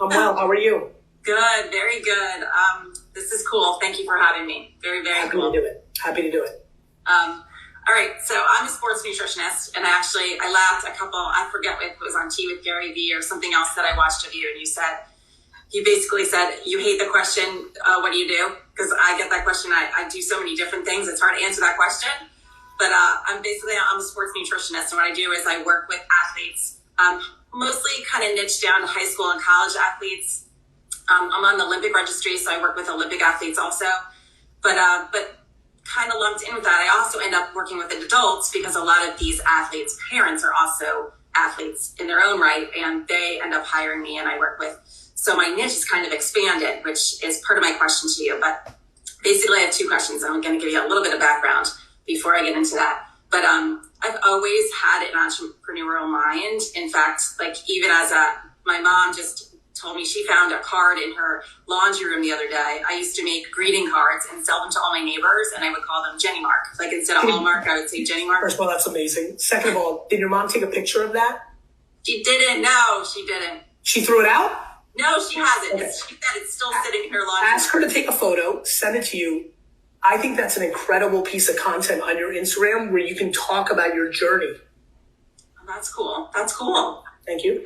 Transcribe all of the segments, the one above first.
I'm well. How are you? Good, very good. This is cool. Thank you for having me. Very, very cool. Happy to do it. All right, so I'm a sports nutritionist, and I laughed I forget if it was on Tea with Gary Vee or something else that I watched of you, and you basically said, you hate the question, what do you do? Because I get that question. I do so many different things. It's hard to answer that question. But I'm a sports nutritionist, and what I do is I work with athletes, mostly kind of niche down to high school and college athletes. I'm on the Olympic registry, so I work with Olympic athletes also. But kind of lumped in with that, I also end up working with adults because a lot of these athletes' parents are also athletes in their own right, and they end up hiring me, and I work with. So my niche is kind of expanded, which is part of my question to you. But basically, I have two questions. I'm going to give you a little bit of background before I get into that. But I've always had an entrepreneurial mind. In fact, even my mom just told me she found a card in her laundry room the other day. I used to make greeting cards and sell them to all my neighbors, and I would call them Jenny Mark. Instead of Hallmark, I would say Jenny Mark. First of all, that's amazing. Second of all, did your mom take a picture of that? She didn't. No, she didn't. She threw it out? No, she hasn't. Okay. She said it's still sitting in her laundry room. Ask her to take a photo, send it to you. I think that's an incredible piece of content on your Instagram where you can talk about your journey. Oh, that's cool. That's cool. Thank you.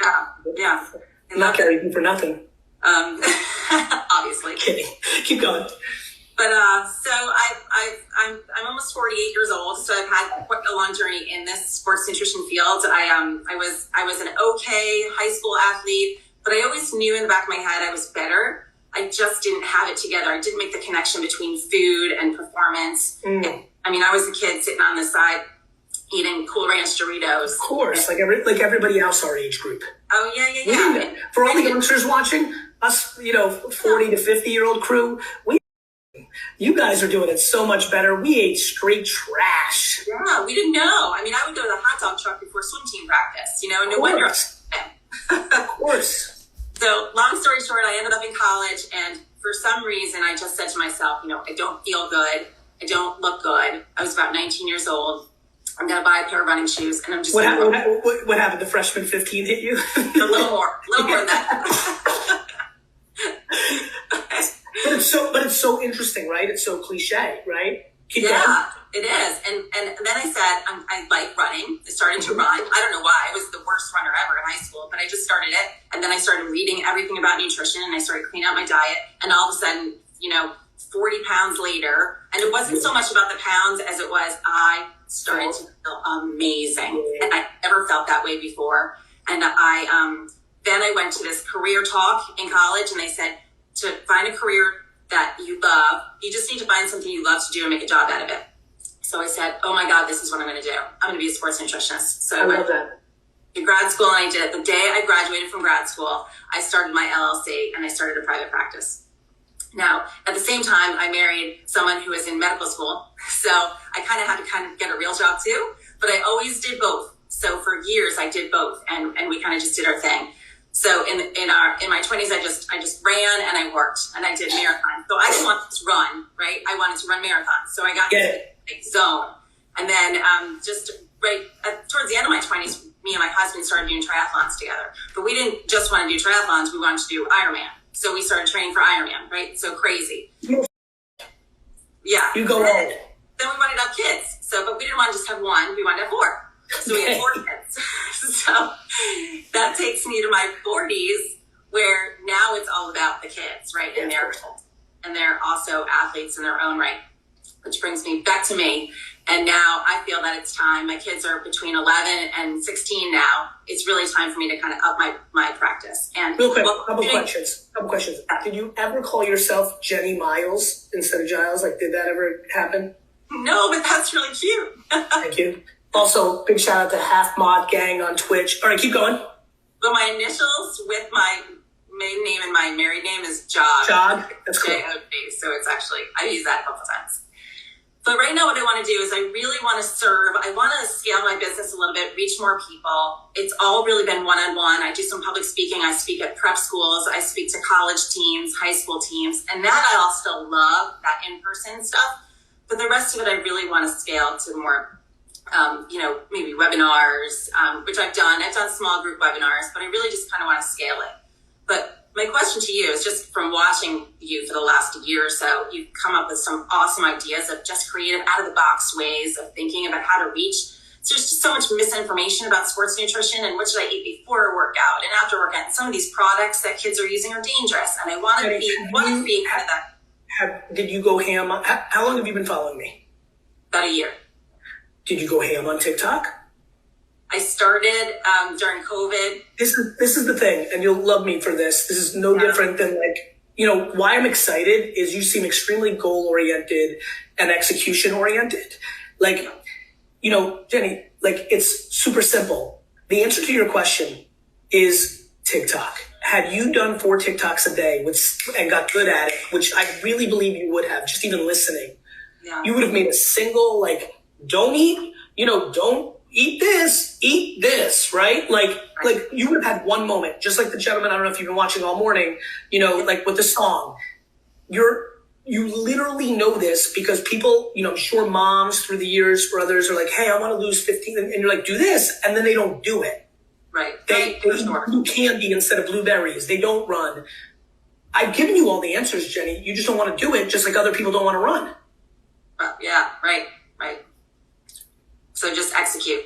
Yeah. I'm not carrying you for nothing. Obviously. Kidding. Keep going. But I'm almost 48 years old, so I've had quite a long journey in this sports nutrition field. I was an okay high school athlete, but I always knew in the back of my head I was better. I just didn't have it together. I didn't make the connection between food and performance. I was a kid sitting on the side eating Cool Ranch Doritos. Of course, like everybody else our age group. Oh, yeah. For all the youngsters watching, us, 40 to 50-year-old crew, you guys are doing it so much better. We ate straight trash. Yeah, we didn't know. I would go to the hot dog truck before swim team practice, no wonder. Of course. So long story short, I ended up in college, and for some reason, I just said to myself, I don't feel good. I don't look good. I was about 19 years old. I'm going to buy a pair of running shoes, and I'm just... What happened? The freshman 15 hit you? A little more than that. But it's so interesting, right? It's so cliche, right? Keep going. It is. And then I said, I like running. I started to run. I don't know why. I was the worst runner ever in high school, but I just started it. And then I started reading everything about nutrition, and I started cleaning out my diet. And all of a sudden, 40 pounds later, and it wasn't so much about the pounds as it was I started to feel amazing. And I never felt that way before. And then I went to this career talk in college, and they said to find a career that you love, you just need to find something you love to do and make a job out of it. So I said, oh my God, this is what I'm going to do. I'm going to be a sports nutritionist. So I went to grad school, and I did it. The day I graduated from grad school, I started my LLC, and I started a private practice. Now, at the same time, I married someone who was in medical school. So I had to get a real job too, but I always did both. So for years I did both, and we kind of just did our thing. So in my 20s, I just ran and I worked and I did marathons. So I didn't want to run, right? I wanted to run marathons. So I got into a zone. And then towards the end of my 20s, me and my husband started doing triathlons together. But we didn't just want to do triathlons, we wanted to do Ironman. So we started training for Ironman, right? So crazy. Yeah. You go on. Then we wanted to have kids. But we didn't want to just have one, we wanted to have four. So we had 4 kids. So that takes me to my 40s, where now it's all about the kids, right? And they're also athletes in their own right, which brings me back to me. And now I feel that it's time. My kids are between 11 and 16 now. It's really time for me to kind of up my practice. And real quick, couple questions. Did you ever call yourself Jenny Miles instead of Giles? Did that ever happen? No, but that's really cute. Thank you. Also, big shout out to Half Mod Gang on Twitch. All right, keep going. But my initials with my maiden name and my married name is Jog. Jog? That's cool. J-O-G. So it's actually, I use that a couple times. But right now what I want to do is I really want to serve. I want to scale my business a little bit, reach more people. It's all really been one-on-one. I do some public speaking. I speak at prep schools. I speak to college teams, high school teams. And that I'll still love, that in-person stuff. But the rest of it I really want to scale to more maybe webinars, which I've done. I've done small group webinars, but I really just kind of want to scale it. But my question to you is, just from watching you for the last year or so, you've come up with some awesome ideas of just creative, out of the box ways of thinking about how to reach. So there's just so much misinformation about sports nutrition and what should I eat before a workout and after workout. And some of these products that kids are using are dangerous. And I want to be kind of that. Did you go ham? How long have you been following me? About a year. Did you go ham on TikTok? I started during COVID. This is the thing, and you'll love me for this. This is no different than why I'm excited is you seem extremely goal oriented and execution oriented. Jenny, it's super simple. The answer to your question is TikTok. Had you done 4 TikToks a day and got good at it, which I really believe you would have, just even listening, you would have made a single, don't eat, don't eat this, right? Like you would have had one moment, just like the gentleman, I don't know if you've been watching all morning, with the song. You literally know this because people, I'm sure moms through the years or others are like, hey, I want to lose 15. And you're like, do this. And then they don't do it. Right. They do candy instead of blueberries. They don't run. I've given you all the answers, Jenny. You just don't want to do it, just like other people don't want to run. Yeah, right. So just execute.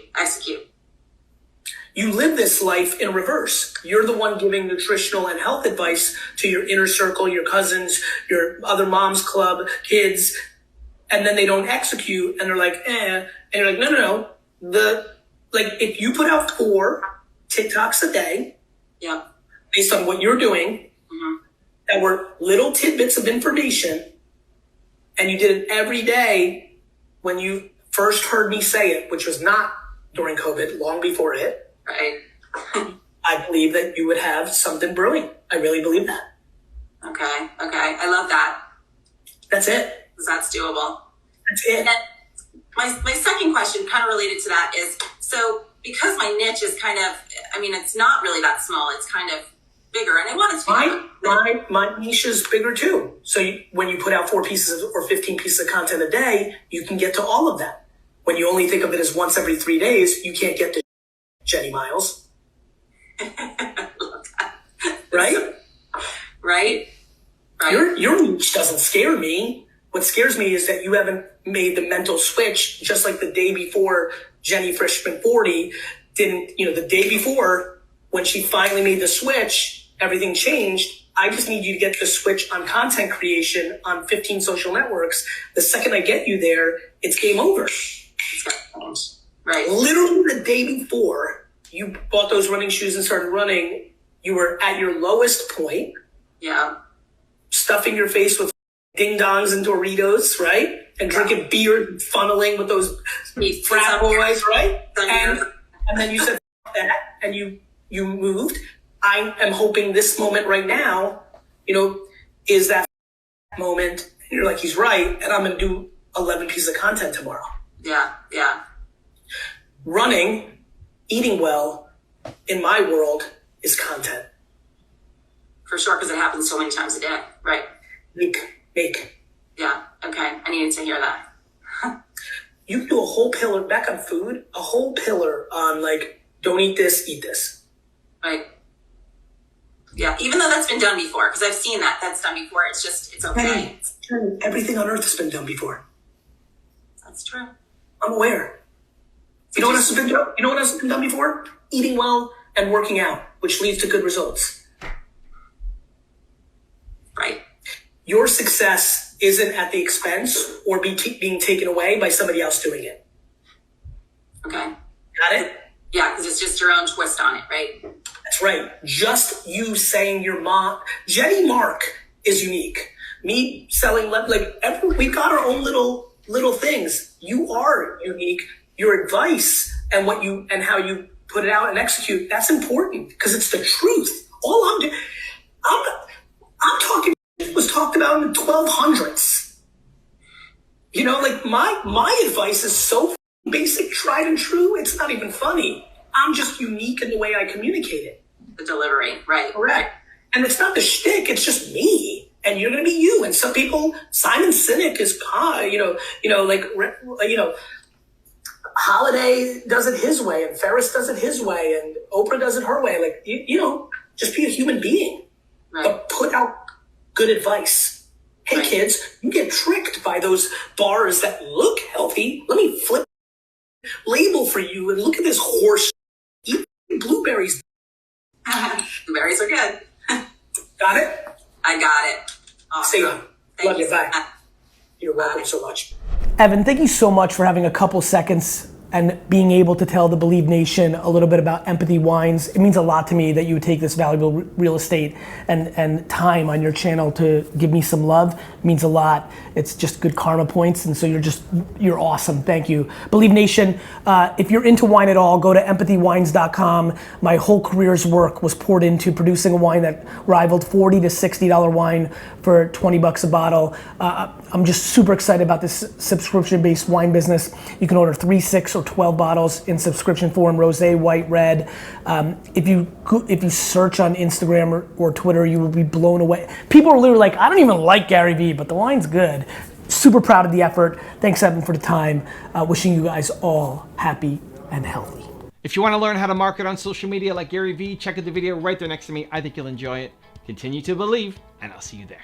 You live this life in reverse. You're the one giving nutritional and health advice to your inner circle, your cousins, your other mom's club, kids, and then they don't execute and they're like, And you're like, no. If you put out 4 TikToks a day, based on what you're doing, that were little tidbits of information, and you did it every day when you first heard me say it, which was not during COVID, long before it. Right. I believe that you would have something brewing. I really believe that. Okay. I love that. That's it. Because that's doable. That's it. And my second question, kind of related to that, is, so because my niche is it's not really that small. It's kind of bigger, and I want it to be. My niche is bigger too. So when you put out 4 pieces or 15 pieces of content a day, you can get to all of them. When you only think of it as once every 3 days, you can't get to Jenny Miles. Right? Right. Your niche doesn't scare me. What scares me is that you haven't made the mental switch, just like the day before Jenny Freshman 40 didn't, the day before when she finally made the switch, everything changed. I just need you to get the switch on content creation on 15 social networks. The second I get you there, it's game over. Right. Literally the day before you bought those running shoes and started running, you were at your lowest point. Yeah. Stuffing your face with ding dongs and Doritos, right? And drinking beer, funneling with those frat boys, right? And then you said that, and you moved. I am hoping this moment right now, is that moment. And you're like, he's right, and I'm going to do 11 pieces of content tomorrow. Yeah. Running, eating well, in my world, is content. For sure, because it happens so many times a day. Right. Make. Yeah. Okay. I needed to hear that. You can do a whole pillar back on food, a whole pillar on don't eat this, eat this. Right. Yeah. Even though that's been done before, because I've seen that's done before. It's okay. Everything on earth has been done before. That's true. I'm aware. You know what else has been done? You know what else has been done before? Eating well and working out, which leads to good results. Right. Your success isn't at the expense or being taken away by somebody else doing it. Okay. Got it? Yeah, because it's just your own twist on it, right? That's right. Just you saying your mom. Jenny Mark is unique. Me selling, we've got our own little things. You are unique. Your advice and how you put it out and execute, that's important because it's the truth. All I'm doing, I'm talking was talked about in the 1200s. My advice is so basic, tried and true. It's not even funny. I'm just unique in the way I communicate it. The delivery, right? Correct. And it's not the shtick. It's just me. And you're going to be you. And some people, Simon Sinek is, Holiday does it his way, and Ferris does it his way, and Oprah does it her way. Just be a human being. Right. but put out good advice. Hey Right. kids, you get tricked by those bars that look healthy. Let me flip label for you and look at this horse. Eat blueberries. Berries are good. Got it? I got it. Awesome. Stay on. Thank Love you you. so Bye. much. You're welcome so much. Evan, thank you so much for having a couple seconds and being able to tell the Believe Nation a little bit about Empathy Wines. It means a lot to me that you would take this valuable real estate and time on your channel to give me some love. It means a lot. It's just good karma points, and so you're awesome. Thank you. Believe Nation, if you're into wine at all, go to empathywines.com. My whole career's work was poured into producing a wine that rivaled $40 to $60 wine for 20 bucks a bottle. I'm just super excited about this subscription-based wine business. You can order 3, 6, or 12 bottles in subscription form, rosé, white, red. If you search on Instagram or Twitter, you will be blown away. People are literally like, I don't even like Gary Vee, but the wine's good. Super proud of the effort. Thanks, Evan, for the time. Wishing you guys all happy and healthy. If you want to learn how to market on social media like Gary Vee, check out the video right there next to me. I think you'll enjoy it. Continue to believe, and I'll see you there.